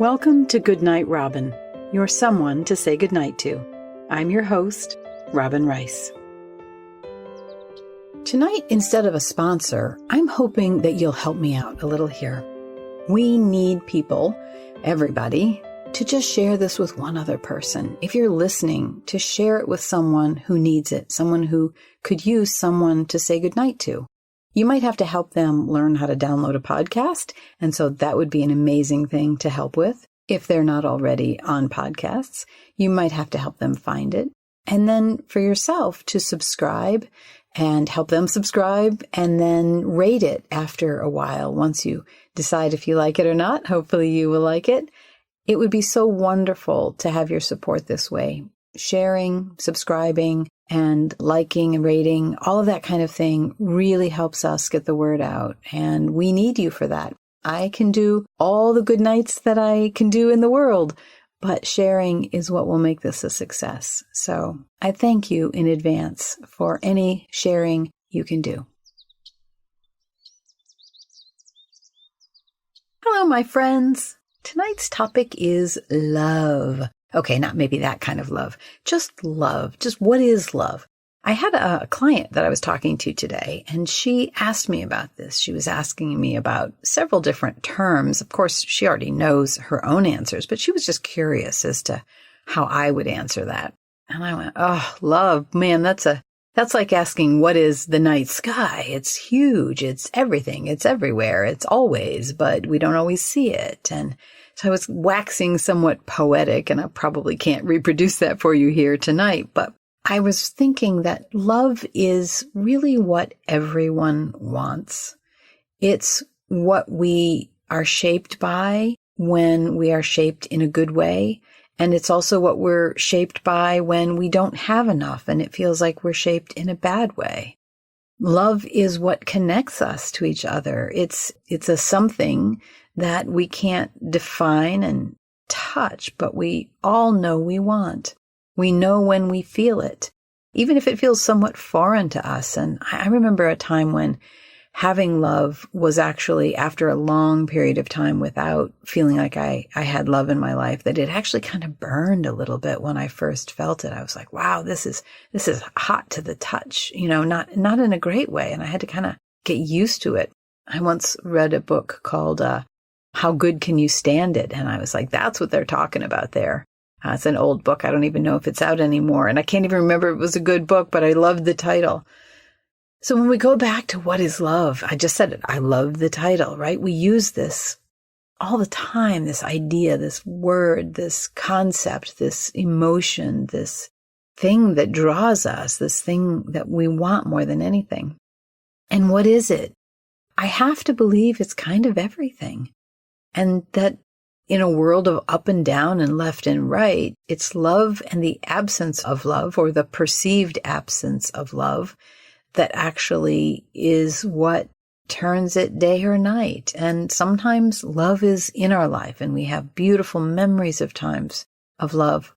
Welcome to Goodnight, Robin, your someone to say goodnight to. I'm your host, Robin Rice. Tonight, instead of a sponsor, I'm hoping that you'll help me out a little here. We need people, everybody, to just share this with one other person. If you're listening, to share it with someone who needs it, someone who could use someone to say goodnight to. You might have to help them learn how to download a podcast, and so that would be an amazing thing to help with. If they're not already on podcasts, you might have to help them find it. And then for yourself to subscribe and help them subscribe and then rate it after a while. Once you decide if you like it or not, hopefully you will like it. It would be so wonderful to have your support this way. Sharing, subscribing, and liking and rating, all of that kind of thing really helps us get the word out. And we need you for that. I can do all the good nights that I can do in the world, but sharing is what will make this a success. So I thank you in advance for any sharing you can do. Hello, my friends. Tonight's topic is love. Okay, not maybe that kind of love, just love. Just what is love? I had a client that I was talking to today, and she asked me about this. She was asking me about several different terms. Of course, she already knows her own answers, but she was just curious as to how I would answer that. And I went, oh, love, man, that's like asking what is the night sky? It's huge. It's everything. It's everywhere. It's always, but we don't always see it. And so I was waxing somewhat poetic, and I probably can't reproduce that for you here tonight, but I was thinking that love is really what everyone wants. It's what we are shaped by when we are shaped in a good way, and it's also what we're shaped by when we don't have enough and it feels like we're shaped in a bad way. Love is what connects us to each other. It's a something that we can't define and touch, but we all know we want. We know when we feel it, even if it feels somewhat foreign to us. And I remember a time when having love was actually, after a long period of time without feeling like I had love in my life, that it actually kind of burned a little bit when I first felt it. I was like, wow, this is hot to the touch, not in a great way. And I had to kind of get used to it. I once read a book called, How Good Can You Stand It? And I was like, that's what they're talking about there. It's an old book. I don't even know if it's out anymore. And I can't even remember if it was a good book, but I loved the title. So when we go back to what is love, I just said it. I love the title, right? We use this all the time, this idea, this word, this concept, this emotion, this thing that draws us, this thing that we want more than anything. And what is it? I have to believe it's kind of everything. And that in a world of up and down and left and right, it's love and the absence of love, or the perceived absence of love, that actually is what turns it day or night. And sometimes love is in our life, and we have beautiful memories of times of love.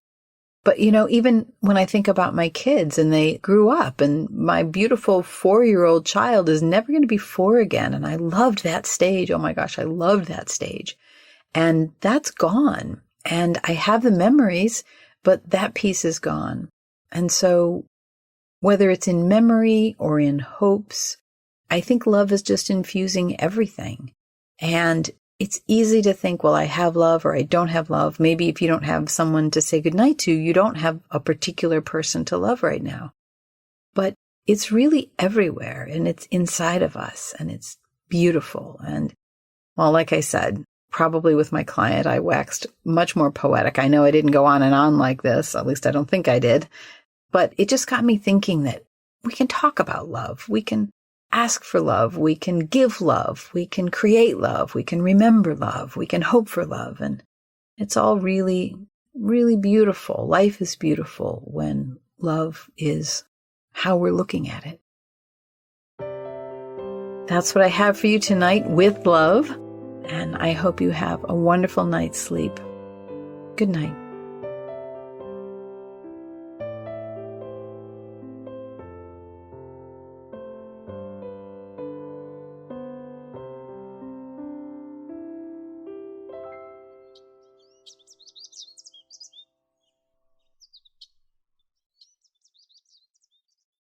But, even when I think about my kids and they grew up, and my beautiful 4-year-old child is never going to be 4 again. And I loved that stage. Oh my gosh, I loved that stage. And that's gone. And I have the memories, but that piece is gone. And so whether it's in memory or in hopes, I think love is just infusing everything. And it's easy to think, well, I have love or I don't have love. Maybe if you don't have someone to say goodnight to, you don't have a particular person to love right now. But it's really everywhere, and it's inside of us, and it's beautiful. And, well, like I said, probably with my client, I waxed much more poetic. I know I didn't go on and on like this. At least I don't think I did. But it just got me thinking that we can talk about love. We can ask for love. We can give love. We can create love. We can remember love. We can hope for love. And it's all really, really beautiful. Life is beautiful when love is how we're looking at it. That's what I have for you tonight with love. And I hope you have a wonderful night's sleep. Good night.